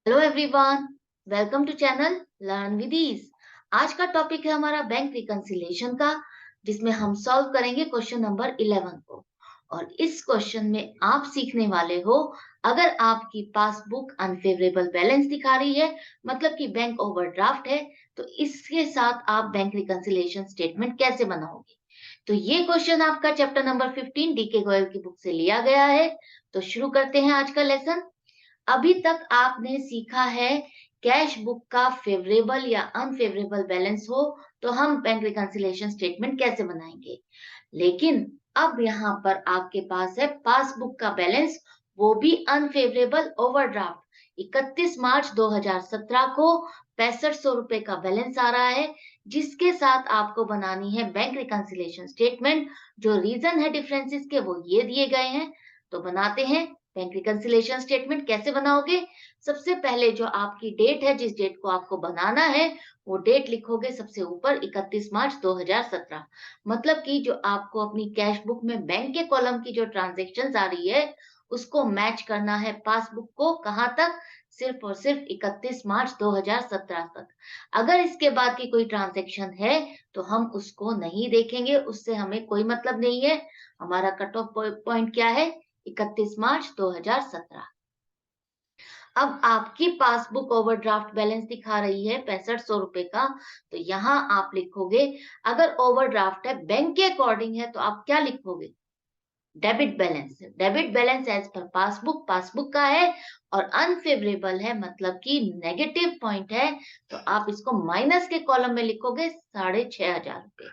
Hello everyone, welcome to channel learn with ease. आज का topic है हमारा बैंक रिकंसिलिएशन का, जिसमें हम सॉल्व करेंगे क्वेश्चन नंबर 11 को। और इस क्वेश्चन में आप सीखने वाले हो, अगर आपकी पासबुक अनफेवरेबल बैलेंस दिखा रही है, मतलब कि बैंक ओवरड्राफ्ट है, तो इसके साथ आप बैंक रिकंसिलिएशन स्टेटमेंट कैसे बनाओगे। तो ये क्वेश्चन आपका चैप्टर नंबर 15 डीके गोयल की बुक से लिया गया है। तो शुरू करते हैं आज का लेसन। अभी तक आपने सीखा है कैश बुक का फेवरेबल या अनफेवरेबल बैलेंस हो तो हम बैंक रिकंसिलिएशन स्टेटमेंट कैसे बनाएंगे। लेकिन अब यहाँ पर आपके पास है पासबुक का बैलेंस, वो भी अनफेवरेबल ओवरड्राफ्ट। 31 मार्च 2017 को 6500 रुपए का बैलेंस आ रहा है, जिसके साथ आपको बनानी है बैंक रिकंसिलिएशन स्टेटमेंट। जो रीजन है डिफरेंसेस के वो ये दिए गए हैं। तो बनाते हैं बैंक रिकंसिलिएशन स्टेटमेंट। कैसे बनाओगे? सबसे पहले जो आपकी डेट है, जिस डेट को आपको बनाना है, वो डेट लिखोगे सबसे ऊपर 31 मार्च 2017। मतलब कि जो आपको अपनी कैश बुक में बैंक के कॉलम की जो ट्रांजैक्शंस आ रही है, उसको मैच करना है पासबुक को। कहां तक? सिर्फ और सिर्फ 31 मार्च 2017 तक। अगर इसके बाद की कोई ट्रांजैक्शन है तो हम उसको नहीं देखेंगे, उससे हमें कोई मतलब नहीं है। हमारा कट ऑफ पॉइंट क्या है? 31 मार्च 2017। अब आपकी पासबुक ओवरड्राफ्ट बैलेंस दिखा रही है 6500 रुपए का। तो यहाँ आप लिखोगे, अगर ओवरड्राफ्ट है बैंक के अकॉर्डिंग है तो आप क्या लिखोगे? Debit balance. Debit balance as per passbook, passbook का है और अनफेवरेबल है, मतलब कि नेगेटिव पॉइंट है। तो आप इसको माइनस के कॉलम में लिखोगे 6500 रुपए।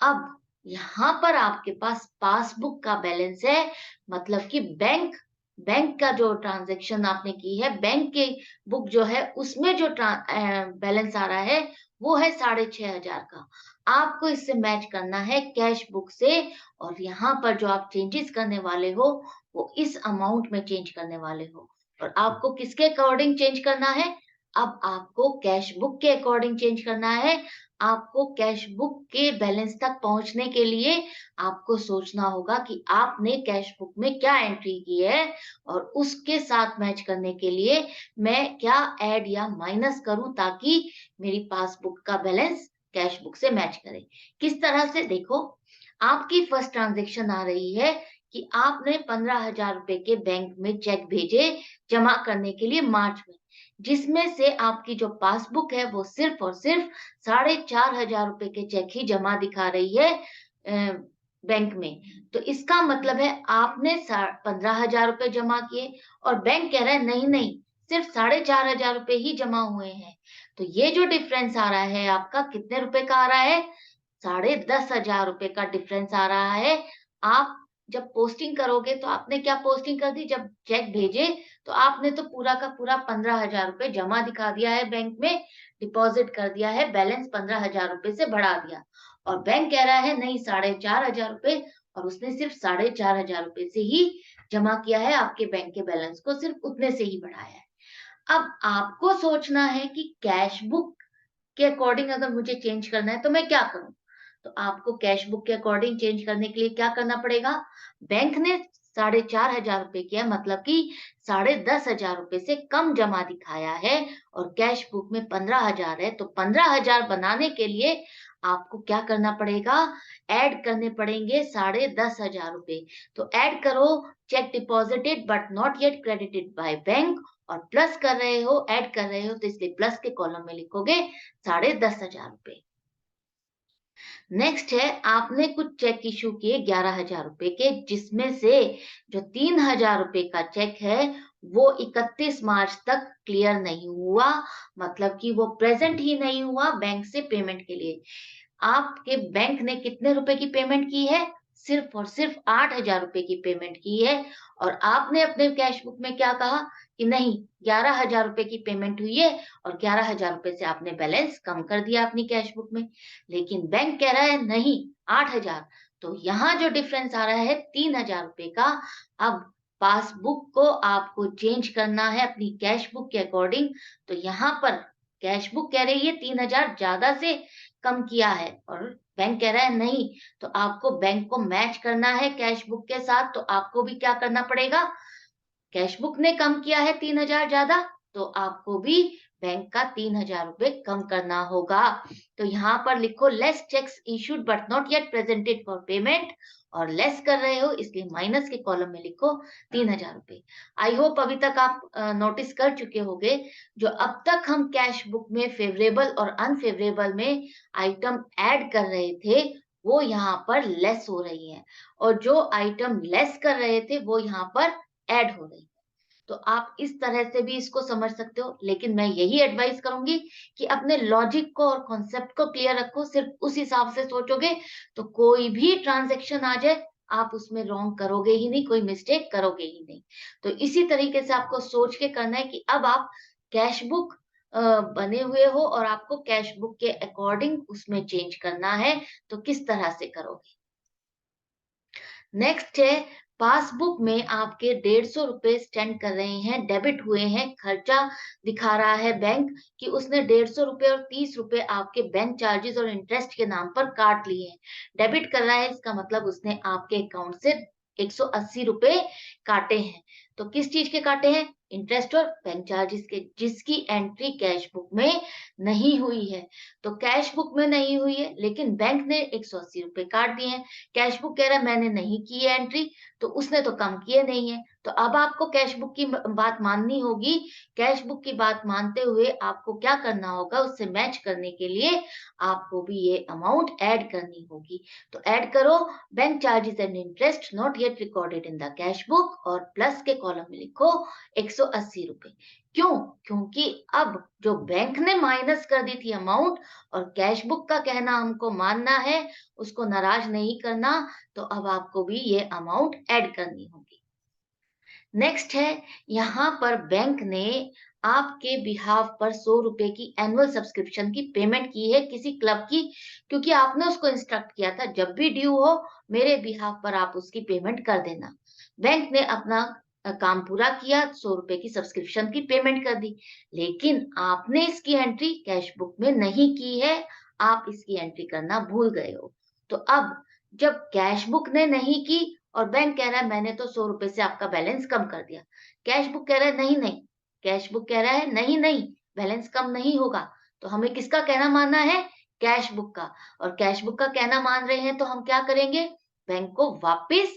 अब यहाँ पर आपके पास पासबुक का बैलेंस है, मतलब कि बैंक बैंक का जो ट्रांजैक्शन आपने की है, बैंक की बुक जो है उसमें जो बैलेंस आ रहा है, वो है 6500 का। आपको इससे मैच करना है कैश बुक से। और यहाँ पर जो आप चेंजेस करने वाले हो, वो इस अमाउंट में चेंज करने वाले हो। और आपको किसके अकॉर्डिंग चेंज करना है? अब आपको कैश बुक के अकॉर्डिंग चेंज करना है। आपको कैश बुक के बैलेंस तक पहुंचने के लिए आपको सोचना होगा कि आपने कैश बुक में क्या एंट्री की है, और उसके साथ मैच करने के लिए मैं क्या ऐड या माइनस करूं, ताकि मेरी पासबुक का बैलेंस कैश बुक से मैच करे। किस तरह से? देखो, आपकी फर्स्ट ट्रांजैक्शन आ रही है कि आपने 15,000 रुपए के बैंक में चेक भेजे जमा करने के लिए मार्च में, जिसमें से आपकी जो पासबुक है वो सिर्फ और सिर्फ 4,500 रुपए के चेक ही जमा दिखा रही है बैंक में। तो इसका मतलब है आपने 15,000 रुपए जमा किए और बैंक कह रहा है नहीं नहीं, सिर्फ 4,500 रुपए ही जमा हुए हैं। तो ये जो डिफरेंस आ रहा है आपका, कितने रुपए का आ रहा है? 10,500 रुपए का डिफरेंस आ रहा है। आप जब पोस्टिंग करोगे तो आपने क्या पोस्टिंग कर दी? जब चेक भेजे तो आपने तो पूरा का पूरा 15,000 रुपए जमा दिखा दिया है बैंक में, डिपॉजिट कर दिया है, बैलेंस 15,000 रुपए से बढ़ा दिया। और बैंक कह रहा है नहीं, 4,500 रुपए, और उसने सिर्फ 4,500 रुपए से ही जमा किया है, आपके बैंक के बैलेंस को सिर्फ उतने से ही बढ़ाया है। अब आपको सोचना है कि कैश बुक के अकॉर्डिंग अगर मुझे चेंज करना है तो मैं क्या करूं। तो आपको कैश बुक के अकॉर्डिंग चेंज करने के लिए क्या करना पड़ेगा? बैंक ने 4,500 रुपए किया, मतलब कि 10,500 रुपए से कम जमा दिखाया है, और कैश बुक में 15,000 है। तो 15,000 बनाने के लिए आपको क्या करना पड़ेगा? ऐड करने पड़ेंगे 10,500 रुपए। तो ऐड करो, check deposited but not yet credited by bank, और प्लस कर रहे हो, ऐड कर रहे हो, तो इसलिए प्लस के कॉलम में लिखोगे 10,500 रुपए। नेक्स्ट है, आपने कुछ चेक इशू किए 11,000 रुपए के, जिसमें से जो 3,000 रुपए का चेक है वो 31 मार्च तक क्लियर नहीं हुआ, मतलब कि वो प्रेजेंट ही नहीं हुआ बैंक से पेमेंट के लिए। आपके बैंक ने कितने रुपए की पेमेंट की है? सिर्फ और सिर्फ 8,000 रुपए की पेमेंट की है। और आपने अपने कैश बुक में क्या कहा कि नहीं, 11,000 रुपए की पेमेंट हुई है, और 11,000 रुपए से आपने बैलेंस कम कर दिया अपनी कैश बुक में। लेकिन बैंक कह रहा है नहीं, 8,000। तो यहाँ जो डिफरेंस आ रहा है 3,000 रुपए का। अब पासबुक को आपको चेंज करना है अपनी कैश बुक के अकॉर्डिंग। तो यहाँ पर कैश बुक कह रही है 3,000 ज्यादा से कम किया है, और बैंक कह रहा है नहीं। तो आपको बैंक को मैच करना है कैश बुक के साथ। तो आपको भी क्या करना पड़ेगा? कैश बुक ने कम किया है 3,000 ज्यादा, तो आपको भी बैंक का 3,000 रुपए कम करना होगा। तो यहाँ पर लिखो less cheques issued but not yet presented for payment, और लेस कर रहे हो इसलिए माइनस के कॉलम में लिखो 3,000 रुपए। आई होप अभी तक आप नोटिस कर चुके होंगे, जो अब तक हम कैश बुक में फेवरेबल और अनफेवरेबल में आइटम ऐड कर रहे थे, वो यहाँ पर लेस हो रही है, और जो आइटम लेस कर रहे थे वो यहाँ पर ऐड हो रही है। तो आप इस तरह से भी इसको समझ सकते हो, लेकिन मैं यही एडवाइस करूंगी कि अपने लॉजिक को और कॉन्सेप्ट को क्लियर रखो। सिर्फ उस हिसाब से सोचोगे तो कोई भी ट्रांजैक्शन आ जाए आप उसमें रॉन्ग करोगे ही नहीं, कोई मिस्टेक करोगे ही नहीं। तो इसी तरीके से आपको सोच के करना है कि अब आप कैश बुक बने हुए हो और आपको कैश बुक के अकॉर्डिंग उसमें चेंज करना है, तो किस तरह से करोगे। नेक्स्ट है, पासबुक में आपके 150 रुपए स्टैंड कर रहे हैं, डेबिट हुए हैं, खर्चा दिखा रहा है बैंक कि उसने 150 रुपए और 30 रुपए आपके बैंक चार्जेस और इंटरेस्ट के नाम पर काट लिए हैं। डेबिट कर रहा है, इसका मतलब उसने आपके अकाउंट से 180 रुपए काटे हैं। तो किस चीज के काटे हैं? इंटरेस्ट और बैंक चार्जेस के, जिसकी एंट्री कैश बुक में नहीं हुई है। तो कैश बुक में नहीं हुई है, लेकिन बैंक ने 180 रुपए काट दिए हैं। कैश बुक कह रहा है मैंने नहीं की है एंट्री, तो उसने तो कम किए नहीं है। तो अब आपको कैश बुक की बात माननी होगी। कैश बुक की बात मानते हुए आपको क्या करना होगा, उससे मैच करने के लिए आपको भी ये अमाउंट ऐड करनी होगी। तो ऐड करो, bank charges and interest not yet recorded in the cash book, और प्लस के कॉलम में लिखो 180 रुपए। क्यों? क्योंकि अब जो बैंक ने माइनस कर दी थी अमाउंट, और कैश बुक का कहना हमको मानना है, उसको नाराज नहीं करना, तो अब आपको भी ये अमाउंट ऐड करनी होगी। नेक्स्ट है, यहाँ पर बैंक ने आपके बिहाफ पर 100 रुपए की एनुअल सब्सक्रिप्शन की पेमेंट की है किसी क्लब की, क्योंकि आपने उसको इंस्ट्रक्ट किया था जब भी ड्यू हो मेरे बिहाफ पर आप उसकी पेमेंट कर देना। बैंक ने अपना काम पूरा किया, 100 रुपए की सब्सक्रिप्शन की पेमेंट कर दी, लेकिन आपने इसकी एंट्री कैश बुक में नहीं की है, आप इसकी एंट्री करना भूल गए हो। तो अब जब कैश बुक ने नहीं की और बैंक कह रहा है मैंने तो 100 रुपए से आपका बैलेंस कम कर दिया, कैश बुक कह रहा है नहीं नहीं, कैश बुक कह रहा है नहीं नहीं, बैलेंस कम नहीं होगा, तो हमें किसका कहना मानना है? कैश बुक का। और कैश बुक का कहना मान रहे हैं तो हम क्या करेंगे? बैंक को वापस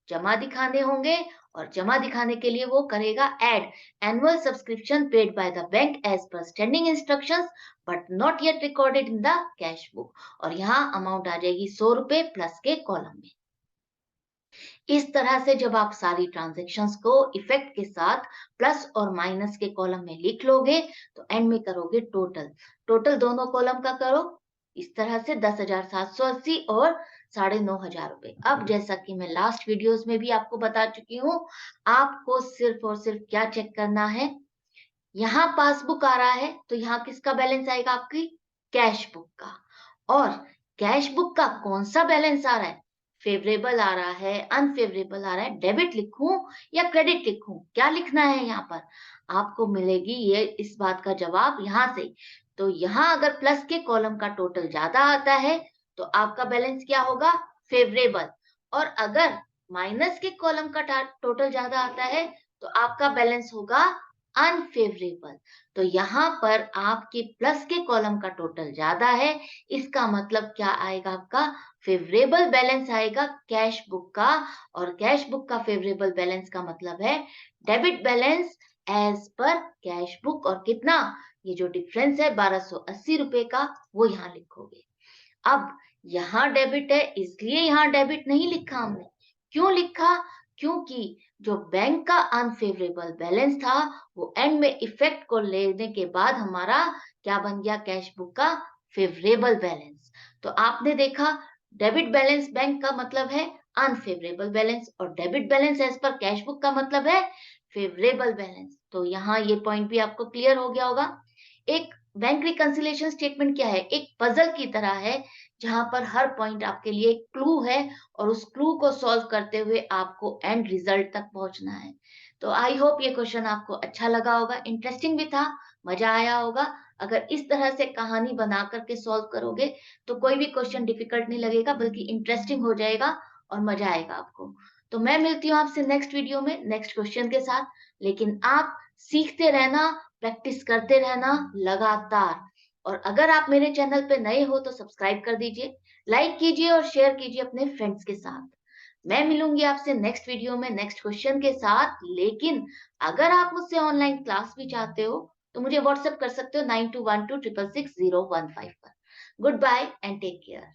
जमा दिखाने होंगे, और जमा दिखाने के लिए वो करेगा add annual subscription paid by the bank as per standing instructions but not yet recorded in the cash book, और यहाँ अमाउंट आ जाएगी 100 रुपए प्लस के कॉलम में। इस तरह से जब आप सारी ट्रांजैक्शंस को इफेक्ट के साथ प्लस और माइनस के कॉलम में लिख लोगे, तो एंड में करोगे टोटल। टोटल दोनों कॉलम का करो इस तरह से 10,780 और 9,500 रुपए। अब जैसा कि मैं लास्ट वीडियोस में भी आपको बता चुकी हूँ, आपको सिर्फ और सिर्फ क्या चेक करना है, यहाँ पासबुक आ रहा है तो यहाँ किसका बैलेंस आएगा? आपकी कैश बुक का। और कैश बुक का कौन सा बैलेंस आ रहा है? फेवरेबल आ रहा है, अनफेवरेबल आ रहा है, डेबिट लिखूं या क्रेडिट लिखूं, क्या लिखना है यहाँ पर? आपको मिलेगी ये इस बात का जवाब यहाँ से। तो यहाँ अगर प्लस के कॉलम का टोटल ज्यादा आता है तो आपका बैलेंस क्या होगा? फेवरेबल। और अगर माइनस के कॉलम का टोटल ज्यादा आता है तो आपका बैलेंस होगा अनफेवरेबल। तो यहाँ पर आपके प्लस के कॉलम का टोटल ज्यादा है, इसका मतलब क्या आएगा? आपका फेवरेबल बैलेंस आएगा कैश बुक का, और कैश बुक का फेवरेबल बैलेंस का मतलब है debit balance as per cash book. और कितना? ये जो डिफरेंस है 1280 रुपए का, वो यहाँ लिखोगे। अब यहाँ डेबिट है इसलिए यहाँ डेबिट नहीं लिखा हमने। क्यों लिखा? क्योंकि जो बैंक का अनफेवरेबल बैलेंस था वो एंड में इफेक्ट को लेने के बाद हमारा क्या बन गया? कैश बुक का फेवरेबल बैलेंस। तो आपने देखा, डेबिट बैलेंस बैंक का मतलब है अनफेवरेबल बैलेंस, और debit balance as per cash book का मतलब है फेवरेबल बैलेंस। तो यहाँ ये पॉइंट भी आपको क्लियर हो गया होगा। एक बैंक रिकंसिलिएशन स्टेटमेंट क्या है? एक पजल की तरह है, जहां पर हर पॉइंट आपके लिए एक क्लू है, और उस क्लू को सॉल्व करते हुए आपको एंड रिजल्ट तक पहुंचना है। तो आई होप ये क्वेश्चन आपको अच्छा लगा होगा, इंटरेस्टिंग भी था, मजा आया होगा। अगर इस तरह से कहानी बना करके सॉल्व करोगे तो कोई भी क्वेश्चन डिफिकल्ट नहीं लगेगा, बल्कि इंटरेस्टिंग हो जाएगा और मजा आएगा आपको। तो मैं मिलती हूँ आपसे नेक्स्ट वीडियो में नेक्स्ट क्वेश्चन के साथ। लेकिन आप सीखते रहना, प्रैक्टिस करते रहना लगातार। और अगर आप मेरे चैनल पे नए हो तो सब्सक्राइब कर दीजिए, लाइक कीजिए और शेयर कीजिए अपने फ्रेंड्स के साथ। मैं मिलूंगी आपसे नेक्स्ट वीडियो में नेक्स्ट क्वेश्चन के साथ। लेकिन अगर आप मुझसे ऑनलाइन क्लास भी चाहते हो तो मुझे व्हाट्सएप कर सकते हो 9212666015 पर। Good bye and take care.